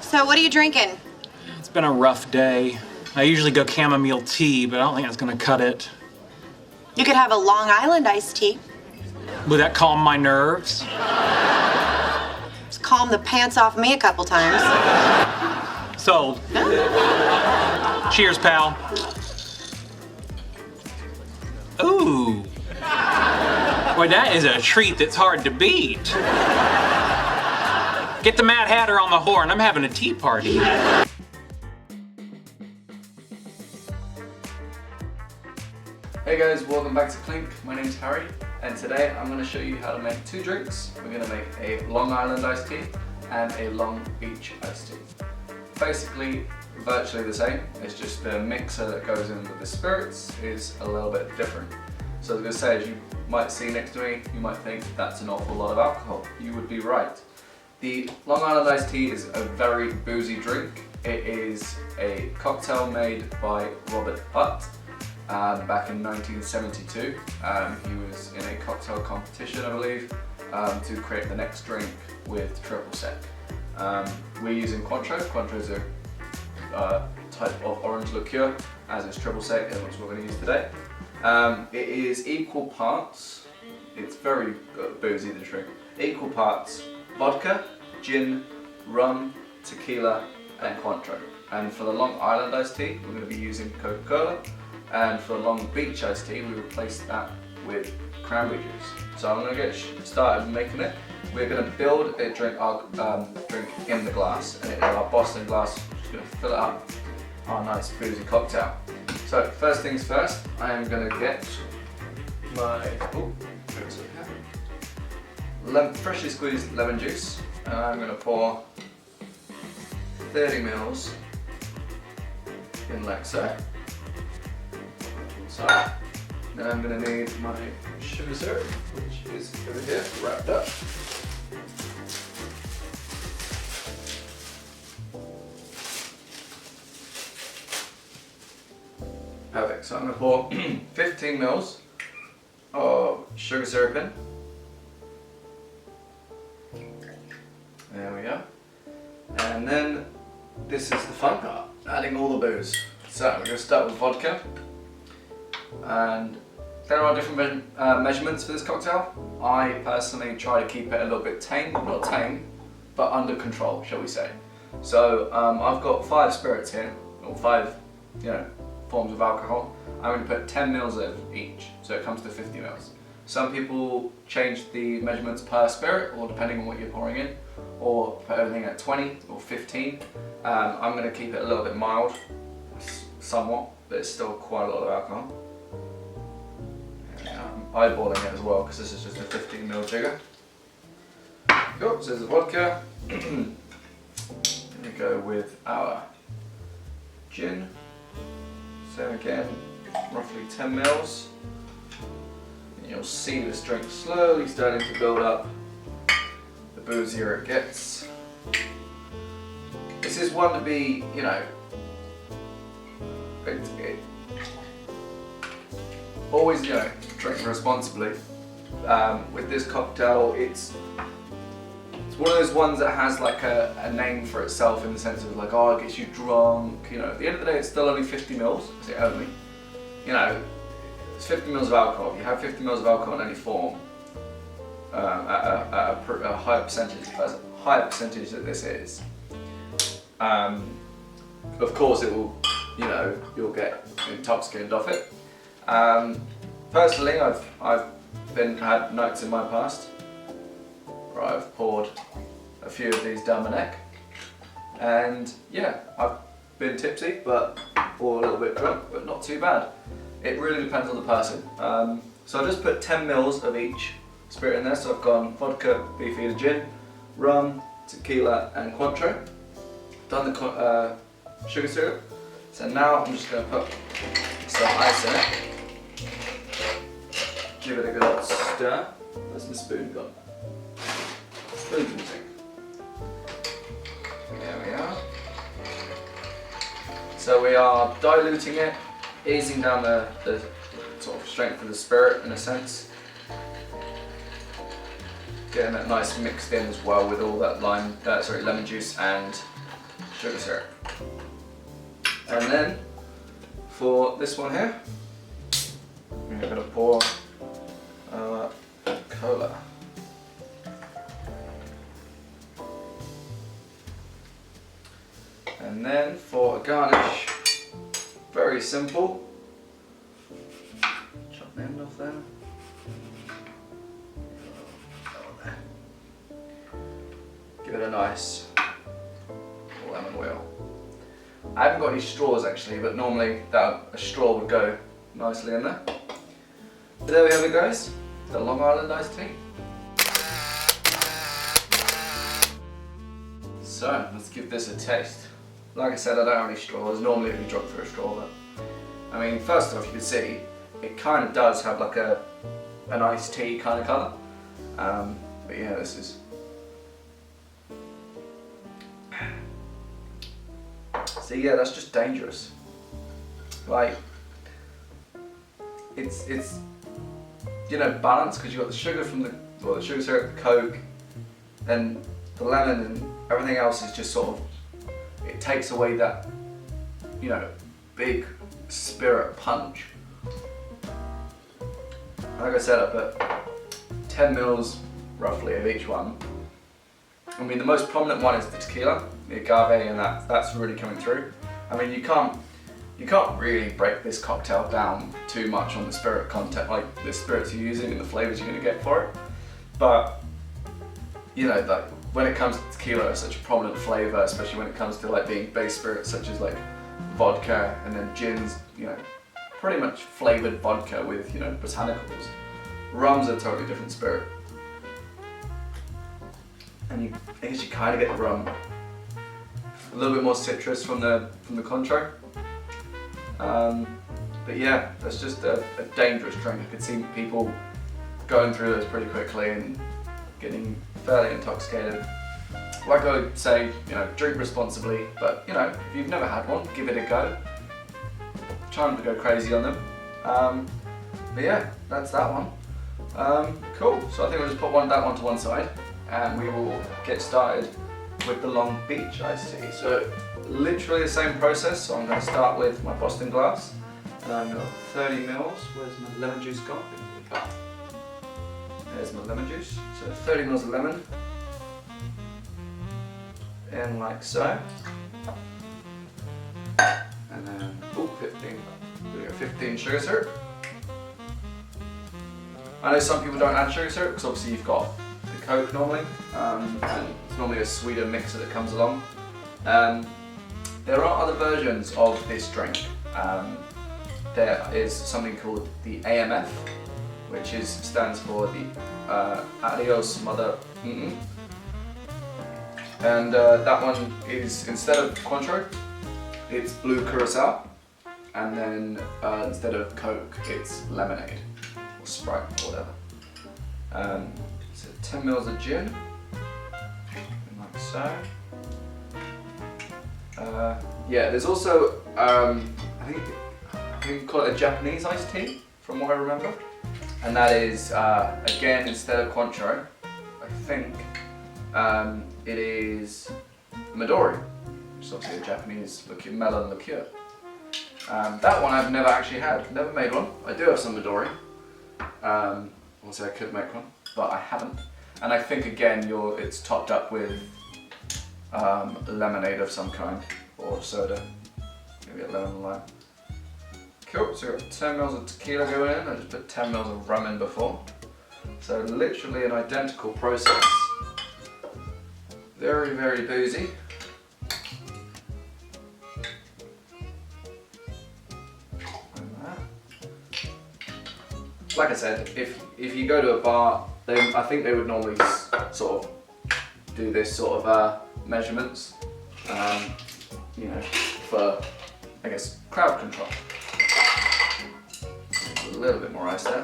So what are you drinking? It's been a rough day. I usually go chamomile tea, but I don't think that's gonna cut it. You could have a Long Island iced tea. Would that calm my nerves? It's calmed the pants off me a couple times. Sold. Cheers, pal. Ooh. Boy, that is a treat that's hard to beat. Get the Mad Hatter on the horn. I'm having a tea party. Hey guys, welcome back to Clink. My name's Harry, and today I'm going to show you how to make two drinks. We're going to make a Long Island iced tea and a Long Beach iced tea. Basically, virtually the same. It's just the mixer that goes in with the spirits is a little bit different. So I was going to say, as you might see next to me, you might think that's an awful lot of alcohol. You would be right. The Long Island iced tea is a very boozy drink. It is a cocktail made by Robert Butt. Back in 1972, he was in a cocktail competition, I believe, to create the next drink with triple sec. We're using Cointreau. Cointreau is a type of orange liqueur, as is triple sec, and which we're going to use today. It is equal parts. It's very boozy, the drink. Equal parts vodka, gin, rum, tequila, and Cointreau. And for the Long Island iced tea, we're going to be using Coca-Cola. And for the Long Beach iced tea, we replaced that with cranberry juice. So I'm going to get started making it. We're going to build a drink, drink in the glass, and it is our Boston glass. We're just going to fill it up our nice boozy cocktail. So first things first, I am going to get my freshly squeezed lemon juice, and I'm going to pour 30 ml in like so. So, then I'm going to need my sugar syrup, which is over here, wrapped up. Perfect, so I'm going to pour 15 ml of sugar syrup in. There we go. And then, this is the fun part, adding all the booze. So, we're going to start with vodka. And there are different measurements for this cocktail. I personally try to keep it a little bit tame, not tame, but under control, shall we say. So I've got 5 spirits here, or 5, forms of alcohol. I'm going to put 10 ml of each, so it comes to 50 ml. Some people change the measurements per spirit, or depending on what you're pouring in, or put everything at 20 or 15. I'm going to keep it a little bit mild, somewhat, but it's still quite a lot of alcohol. I'm eyeballing it as well because this is just a 15 ml jigger. Cool, so there's the vodka. We go with our gin. So again, roughly 10 ml. And you'll see this drink slowly starting to build up. The boozier it gets. This is one to be, always, drink responsibly. With this cocktail, it's one of those ones that has like a name for itself in the sense of like, oh, it gets you drunk. At the end of the day, it's still only 50 ml. I say only. It's 50 ml of alcohol. If you have 50 ml of alcohol in any form, at a higher percentage, as higher percentage that this is, of course it will, you'll get intoxicated off it. Personally, I've had nights in my past where I've poured a few of these down my neck, and yeah, I've been tipsy, or a little bit drunk, but not too bad. It really depends on the person. So I just put 10 ml of each spirit in there. So I've gone vodka, beefeater gin, rum, tequila, and Cointreau. Done the sugar syrup. So now I'm just going to put some ice in it. Give it a good old stir. Where's my spoon gone? Spoon's missing. There we are. So we are diluting it, easing down the sort of strength of the spirit in a sense. Getting that nice mixed in as well with all that lemon juice and sugar syrup. And then for this one here, we're going to pour cola. And then for a garnish, very simple. Chop the end off there. Give it a nice lemon wheel. I haven't got any straws actually, but normally a straw would go nicely in there. But there we have it, guys. The Long Island iced tea. So let's give this a taste. Like I said, I don't have any straws. Normally it'd be drunk through a straw, but I mean, first off, you can see it kind of does have like an iced tea kind of colour. But yeah, this is. So yeah, that's just dangerous. Like, it's you know, balanced because you've got the sugar from the sugar syrup, the Coke, and the lemon, and everything else is just sort of, it takes away that, you know, big spirit punch. Like I said, I put 10 mils roughly of each one. I mean, the most prominent one is the tequila, the agave, and that's really coming through. I mean, you can't really break this cocktail down too much on the spirit content, like the spirits you're using and the flavors you're going to get for it. But you know, like when it comes to tequila, it's such a prominent flavor, especially when it comes to like being base spirits such as like vodka, and then gins, you know, pretty much flavored vodka with, you know, botanicals. Rum's a totally different spirit. And I guess you kind of get the rum, a little bit more citrus from the Contro. But yeah, that's just a dangerous drink. I could see people going through those pretty quickly and getting fairly intoxicated. Like I would say, you know, drink responsibly, but you know, if you've never had one, give it a go. Try not to go crazy on them. But yeah, that's that one. Cool, so I think we'll just put that one to one side, and we will get started with the Long Beach iced tea. So literally the same process. So I'm going to start with my Boston glass, and I've got 30 mils. Where's my lemon juice gone? There's my lemon juice. So 30 mils of lemon, and like so. And then 15 sugar syrup. I know some people don't add sugar syrup because obviously you've got the Coke normally, and it's normally a sweeter mixer that comes along. There are other versions of this drink. There is something called the AMF, which stands for the Adios Mother Mm-mm. And that one is, instead of Cointreau, it's blue curacao, and then instead of Coke, it's lemonade or Sprite or whatever. So 10 mils of gin, like so. Yeah, there's also I think you call it a Japanese iced tea, from what I remember, and that is again, instead of Cointreau, I think it is Midori, which is obviously a Japanese melon liqueur. That one I've never actually had, never made one. I do have some Midori. Also I could make one, but I haven't. And I think again, it's topped up with lemonade of some kind, or soda, maybe a lemon and lime. Cool, so we've got 10 mils of tequila going in. I just put 10 mils of rum in before. So literally an identical process. Very, very boozy. Like I said, if you go to a bar, I think they would normally sort of do this sort of measurements, you know, for, I guess, crowd control. A little bit more ice there.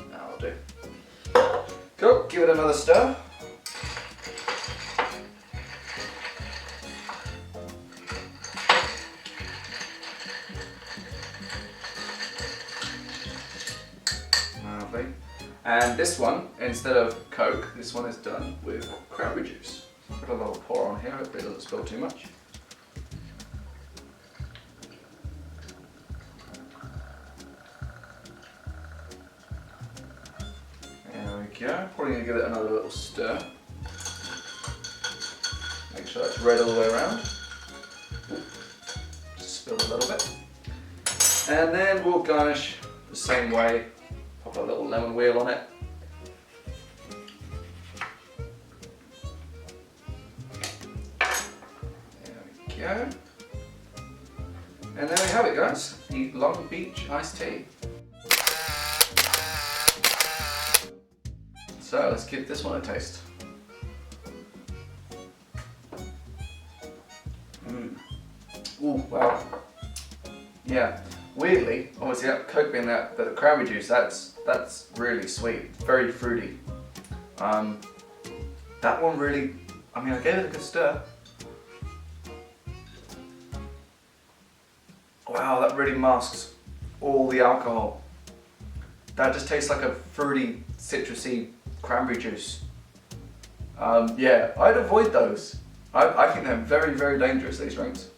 That'll do. Cool, give it another stir. Lovely. And this one, instead of Coke, this one is done with cranberry juice. Put a little pour on here, hopefully it doesn't spill too much. There we go. Probably going to give it another little stir. Make sure that's red all the way around. Just spill a little bit. And then we'll garnish the same way. Pop a little lemon wheel on it. There we go. And there we have it, guys. The Long Beach iced tea. So let's give this one a taste. Ooh, wow. Yeah. Weirdly, obviously that Coke being that bit of cranberry juice, that's really sweet, very fruity. That one really, I mean, I gave it a good stir. Wow, that really masks all the alcohol. That just tastes like a fruity, citrusy cranberry juice. Yeah, I'd avoid those. I think they're very, very dangerous, these drinks.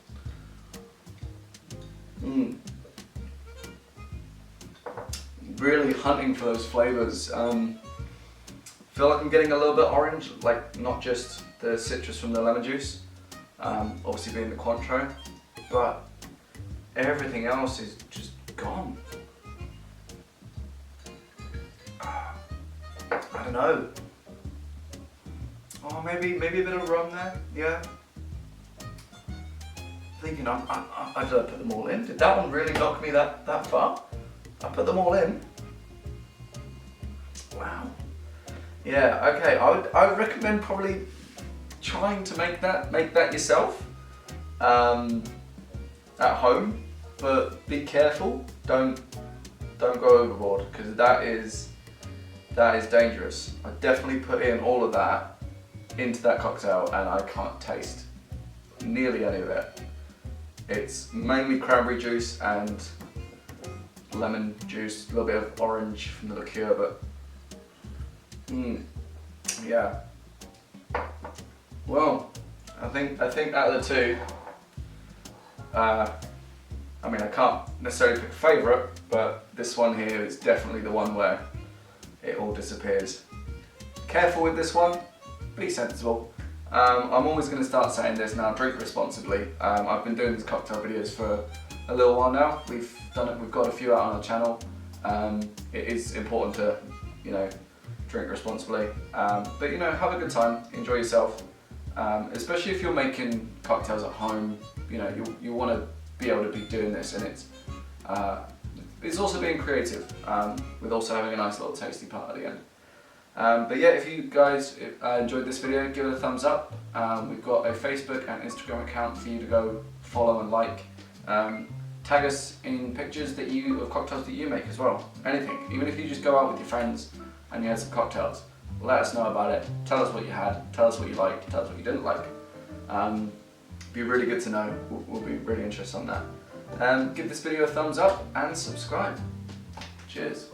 Really hunting for those flavors. Feel like I'm getting a little bit orange, like not just the citrus from the lemon juice, obviously being the Cointreau, but everything else is just gone. I don't know. Oh, maybe a bit of rum there. Yeah. Thinking I did I put them all in? Did that one really knock me that far? I put them all in. Wow. Yeah. Okay. I would recommend probably trying to make that yourself at home, but be careful. Don't go overboard, because that is dangerous. I definitely put in all of that into that cocktail, and I can't taste nearly any of it. It's mainly cranberry juice and lemon juice, a little bit of orange from the liqueur, but yeah. Well, I think out of the two, I mean, I can't necessarily pick a favourite, but this one here is definitely the one where it all disappears. Careful with this one, be sensible. I'm always going to start saying this now, drink responsibly. I've been doing these cocktail videos for a little while now. We've got a few out on our channel. It is important to, drink responsibly. But have a good time, enjoy yourself. Especially if you're making cocktails at home, you want to be able to be doing this, and it's also being creative, with also having a nice little tasty part at the end. But yeah, if you guys enjoyed this video, give it a thumbs up. We've got a Facebook and Instagram account for you to go follow and like. Tag us in pictures of cocktails that you make as well. Anything, even if you just go out with your friends and you had some cocktails, let us know about it. Tell us what you had, tell us what you liked, tell us what you didn't like. Be really good to know. We'll be really interested on that. Give this video a thumbs up and subscribe. Cheers.